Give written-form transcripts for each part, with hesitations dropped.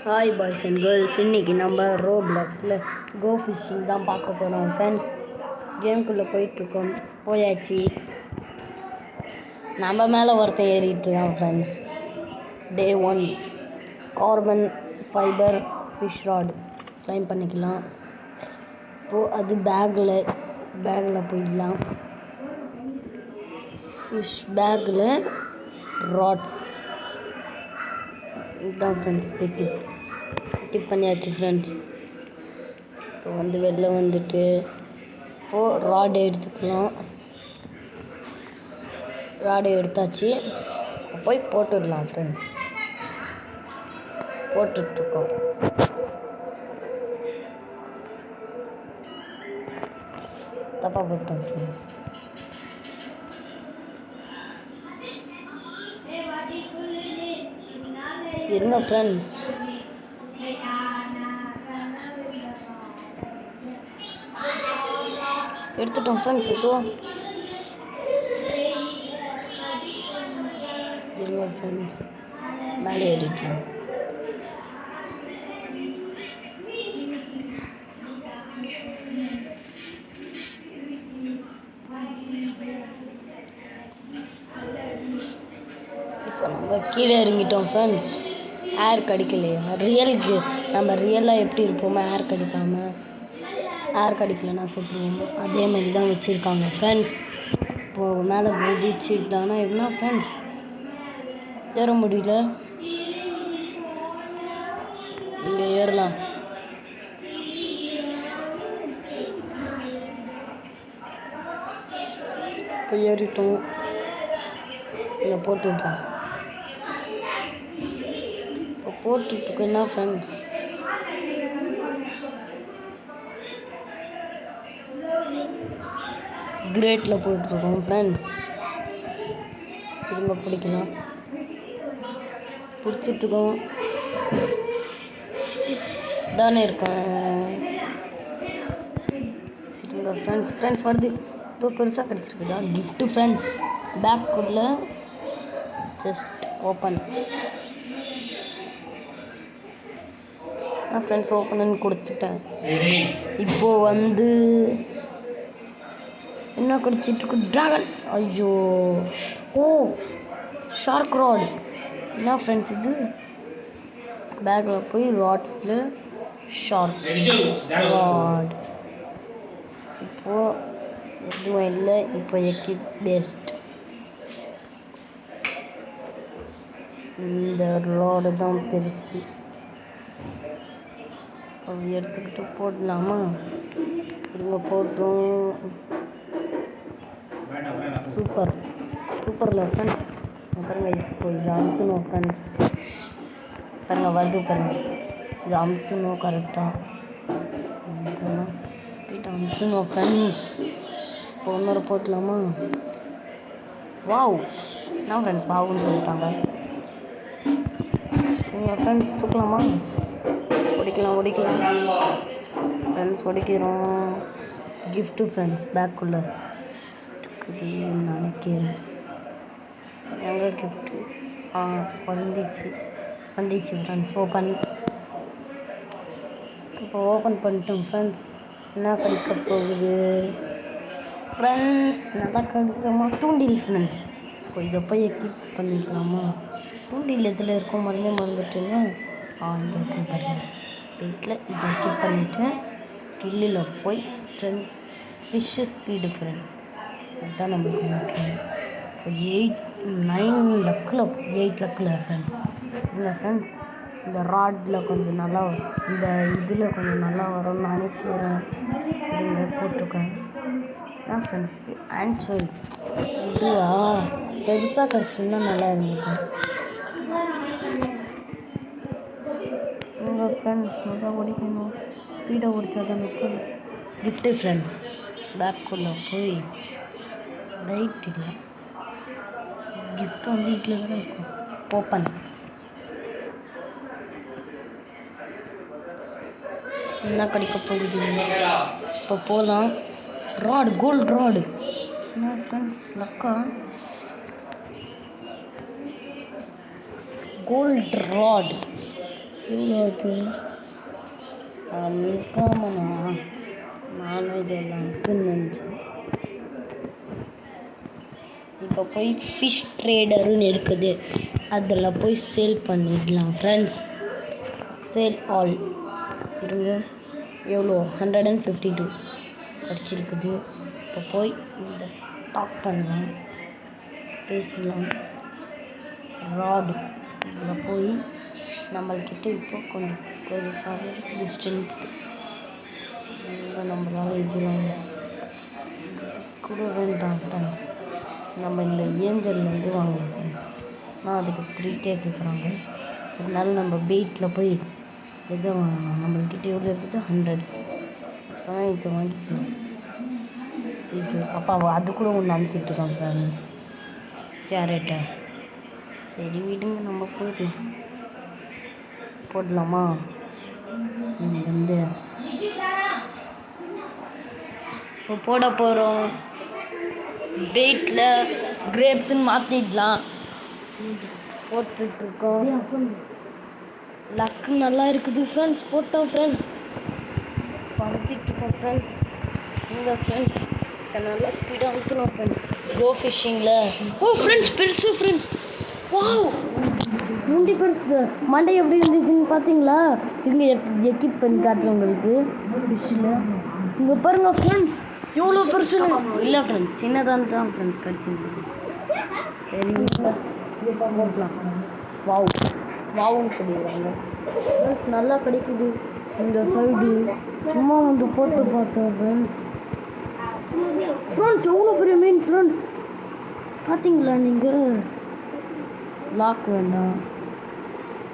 Hi boys and girls, இன்றைக்கி நம்ம ரோப்ளாக்ஸில் கோ fishing தான் பார்க்க போகிறோம் ஃப்ரெண்ட்ஸ். கேம்குள்ளே போயிட்டுருக்கோம், போயாச்சு. நம்ம மேலே ஒருத்தன் ஏறிட்டுருக்கான் friends. Day 1 carbon fibre fish rod claim பண்ணிக்கலாம். இப்போது அது பேக்கில் போயிடலாம். ஃபிஷ் பேக்கில் ராட்ஸ் இதுதான் ஃப்ரெண்ட்ஸ். டிப் பண்ணியாச்சு ஃப்ரெண்ட்ஸ். இப்போ வெளில வந்துட்டு இப்போது ராடை எடுத்துக்கலாம். ராடை எடுத்தாச்சு. இப்போ போய் போட்டுடலாம் ஃப்ரெண்ட்ஸ். போட்டுட்ருக்கோம். தப்பாக போட்டோம் ஃப்ரெண்ட்ஸ். இருங்க ஃப்ரெண்ட்ஸ். எடுத்துட்டோம் ஃப்ரெண்ட்ஸ். எதுவும் இருங்க ஃப்ரெண்ட்ஸ், மேலே ஏறிட்டோம். இப்போ நம்ம கீழே இறங்கிட்டோம் ஃப்ரெண்ட்ஸ். ஏர் கிடைக்கலையா? நம்ம ரியலாக எப்படி இருப்போமோ ஏர் கிடைக்கலன்னா செத்துருவோமோ அதே மாதிரி தான் வச்சுருக்காங்க ஃப்ரெண்ட்ஸ். இப்போது மேலே குதிச்சுட்டானா என்ன ஃப்ரெண்ட்ஸ், ஏற முடியல. இங்கே ஏறலாம். இப்போ ஏறிட்டோம். இங்கே போட்டுருப்போம். இப்போ போட்டுட்ருக்கோன்னா ஃப்ரெண்ட்ஸ், கிரேட்டில் போட்டுருக்கோம் ஃப்ரெண்ட்ஸ். திரும்ப பிடிக்கலாம். பிடிச்சிட்ருக்கோம் தானே இருக்கோம். இருங்க ஃப்ரெண்ட்ஸ் வருது. இதோ பெருசாக கிடச்சிருக்குதா கிஃப்ட்டு ஃப்ரெண்ட்ஸ். பேக்குள்ளே ஜஸ்ட் ஓப்பன் ஃப்ரெண்ட்ஸ். ஓப்பன்னு கொடுத்துட்டேன். இப்போது என்ன கிடச்சிட்ருக்கு? ட்ராகன். ஐயோ, ஓ ஷார்க் ராட். என்ன ஃப்ரெண்ட்ஸ் இது? பேக்கில் போய் ராட்ஸில் ஷார்க் ராட். இப்போது எதுவும் இல்லை. இப்போ எக்யூப் பெஸ்ட். இந்த ராடு தான் பெருசு. எடுத்துக்கிட்டு போடலாமா? இவங்க போட்டுரும். சூப்பரில் ஃப்ரெண்ட்ஸ். பாருங்க, இப்போ இதை அமுத்தணும் ஃப்ரெண்ட்ஸ். பாருங்க வருது பாருங்க. இதை அமுத்தணும் கரெக்டாக. ஸ்பீடாக அமுத்தணும் ஃப்ரெண்ட்ஸ். இப்போ இன்னொரு போட்டலாமா? வாவ். என்ன ஃப்ரெண்ட்ஸ் வாவுன்னு சொல்லிட்டாங்க. நீங்கள் ஃப்ரெண்ட்ஸ் தூக்கலாமா? ஒடிக்கலாம் ஃப்ரெண்ட்ஸ். ஒடிக்கிறோம். கிஃப்ட்டு ஃப்ரெண்ட்ஸ் பேக்குள்ளே இருக்குது நினைக்கிறேன். எங்கே கிஃப்ட்டு? வந்துச்சு ஃப்ரெண்ட்ஸ். இப்போ ஓப்பன் பண்ணிட்டோம் ஃப்ரெண்ட்ஸ். என்ன கிடைக்க போகுது ஃப்ரெண்ட்ஸ்? நல்லா கிடைக்குமா? தூண்டில் ஃப்ரெண்ட்ஸ். இப்போ இதை போய் எக்யூப் பண்ணிக்கலாமா? தூண்டில் எதில் இருக்கும் மறந்துட்டுங்க. இந்த இருக்குது வீட்டில். இதை எக்யூப் பண்ணிவிட்டு ஸ்கில்லில் போய் ஸ்ட்ரென்த் ஃபிஷ்ஷு ஸ்பீடு ஃப்ரெண்ட்ஸ். அதுதான் நம்மளுக்கு முக்கியம். இப்போ 8 லக்கில் ஃப்ரெண்ட்ஸ். இல்லை ஃப்ரெண்ட்ஸ், இந்த ராடில் கொஞ்சம் நல்லா இந்த இதில் கொஞ்சம் நல்லா வரும்னு நினைக்கிறேன். இதை போட்டிருக்கேன். ஏன் ஃப்ரெண்ட்ஸ் இது ஆன்சோல் இதுவா? பெருசாக கிடச்சிருந்தா நல்லா இருந்திருக்கும். உங்கள் ஃப்ரெண்ட்ஸ் நல்லா ஓடிக்கணும். ஸ்பீடாக ஓடிச்சா தானே ஃப்ரெண்ட்ஸ். Gift friends. பேக்குள்ளே போய் ரைட் இல்லை, கிஃப்ட் வீட்டில் தானே இருக்கும். ஓப்பன். என்ன கிடைக்க போகுது? இப்போ போகலாம். Rod, gold rod. என்ன ஃப்ரெண்ட்ஸ் லக்கா? Gold rod. எவ்வளோ ஆச்சு? அன்காமனா? நானும் இதெல்லாம் இருக்குன்னு நினச்சேன். இப்போ போய் ஃபிஷ் ட்ரேடருன்னு இருக்குது, அதில் போய் சேல் பண்ணிடலாம் ஃப்ரெண்ட்ஸ். சேல் ஆல் இருங்க. எவ்வளோ? 152 கிடச்சிருக்குது. இப்போ போய் இந்த டாக் பண்ணலாம், பேசலாம். ராடு இதில் போய் நம்மள்கிட்ட இப்போ கொஞ்சம் பெருசாக டிஸ்டன்ஸுக்கு நம்மளால் இதெல்லாம் கூட வேண்டாம் ஃப்ரெண்ட்ஸ். நம்ம இந்த ஏஞ்சல்லேருந்து வாங்கலாம் ஃப்ரெண்ட்ஸ். ஆனால் அதுக்கு 3K கேட்குறாங்க. அதனால நம்ம பெயிட்டில் போய் எதை வாங்கலாம்? நம்மள்கிட்ட எவ்வளோ இருக்குது? 100. ஆனால் இதை வாங்கிக்கலாம். இது அப்பா அது கூட ஒன்று அனுப்பிச்சிட்ருக்கோம் ஃப்ரெண்ட்ஸ், கேரட்டை. சரி விடுங்க, நம்ம போடலாமா? வந்து இப்போ போட போகிறோம். பெயிட்டில் கிரேப்ஸுன்னு மாற்றிடலாம். போட்டுட்ருக்கோம். லக்கு நல்லா இருக்குது ஃப்ரெண்ட்ஸ். போட்டோம் ஃப்ரெண்ட்ஸ். படுத்திட்ருக்கோம் ஃப்ரெண்ட்ஸ். இந்த ஃப்ரெண்ட்ஸ் நல்லா ஸ்பீடாக அழுத்தணும் ஃப்ரெண்ட்ஸ். கோ ஃபிஷ்ஷிங்கில். ஓ ஃப்ரெண்ட்ஸ், பெருசு ஃப்ரெண்ட்ஸ். வாவ், முண்டி பெருசு. மண்டை எப்படி இருந்துச்சுன்னு பார்த்தீங்களா? இங்கே எக்கிப் பண்ணி காட்டுறேன் உங்களுக்கு. ஃபிஷ்ஷில் இங்கே பாருங்கள் ஃப்ரெண்ட்ஸ், எவ்வளோ பெருசு. இல்லை ஃப்ரெண்ட்ஸ், சின்னதாக தான் ஃப்ரெண்ட்ஸ் கிடச்சிருக்கு. சரி போடலாம். வாவ் வாவுன்னு சொல்லிடுவாங்க ஃப்ரெண்ட்ஸ். நல்லா கிடைக்குது இந்த சைடு. சும்மா வந்து போட்டு பார்த்தோம் ஃப்ரெண்ட்ஸ். ஃப்ரெண்ட்ஸ் எவ்வளோ பெரிய மீன் ஃப்ரெண்ட்ஸ், பார்த்தீங்களா நீங்கள்? லாக் வேண்டாம்,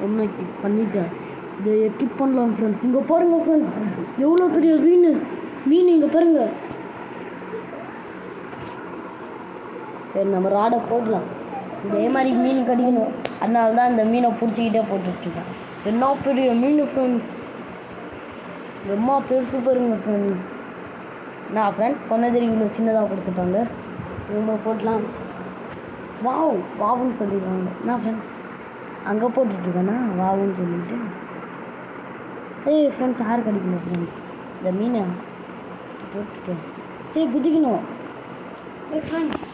ஒன்று கிளிக் பண்ணிட்டேன். இதை கிளிக் பண்ணலாம் ஃப்ரெண்ட்ஸ். இங்கே பாருங்கள் ஃப்ரெண்ட்ஸ், எவ்வளோ பெரிய மீன் இங்கே பாருங்கள். சரி நம்ம ராடை போடலாம். இதே மாதிரி மீன் கிடைக்கணும், அதனால தான் இந்த மீனை பிடிச்சிக்கிட்டே போட்டுட்ருக்கேன். என்ன பெரிய மீன் ஃப்ரெண்ட்ஸ், ரொம்ப பெருசு பாருங்க ஃப்ரெண்ட்ஸ். நான் ஃப்ரெண்ட்ஸ் சொன்னது இவ்வளோ சின்னதாக கொடுத்துட்டாங்க. ரொம்ப போடலாம். வாவுன்னு சொல்லிடுவாங்க. நான் ஃப்ரெண்ட்ஸ் அங்கே போட்டுட்ருக்கேன்னா வாவுன்னு சொல்லிவிட்டு. ஃப்ரெண்ட்ஸ் யார் கிடைக்கணும் ஃப்ரெண்ட்ஸ்? இந்த மீனை போட்டுட்டு குதிக்கணும். ஃப்ரெண்ட்ஸ்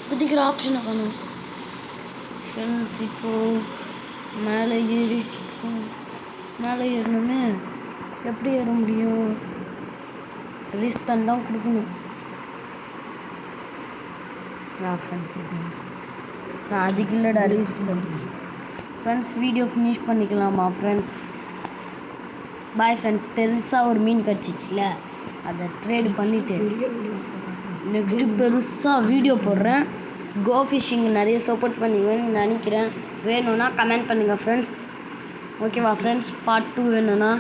குதிக்கிற ஆப்ஷனை காணும் ஃப்ரெண்ட்ஸ். இப்போது மேலே ஏறணுமே, எப்படி ஏற முடியும்? ரீஸ்பன் தான் கொடுக்கணும். ஃப்ரெண்ட்ஸ் இது நான் அதுக்கு இல்லைடா ரீஸ்பன். ஃப்ரெண்ட்ஸ் வீடியோ ஃபினிஷ் பண்ணிக்கலாமா ஃப்ரெண்ட்ஸ்? Bye friends. பெருசாக ஒரு மீன் கிடச்சிச்சில, அதை ட்ரேடு பண்ணிவிட்டு நெக்ஸ்ட்டு பெருசாக வீடியோ போடுறேன். கோ ஃபிஷ்ஷிங் நிறைய சப்போர்ட் பண்ணுவேன்னு நினைக்கிறேன். வேணும்னா கமெண்ட் பண்ணுங்கள் ஃப்ரெண்ட்ஸ். ஓகேவா ஃப்ரெண்ட்ஸ்? பார்ட் 2 வேணும்னா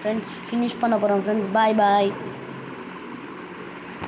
ஃப்ரெண்ட்ஸ் ஃபினிஷ் பண்ண போகிறோம் ஃப்ரெண்ட்ஸ். பாய்.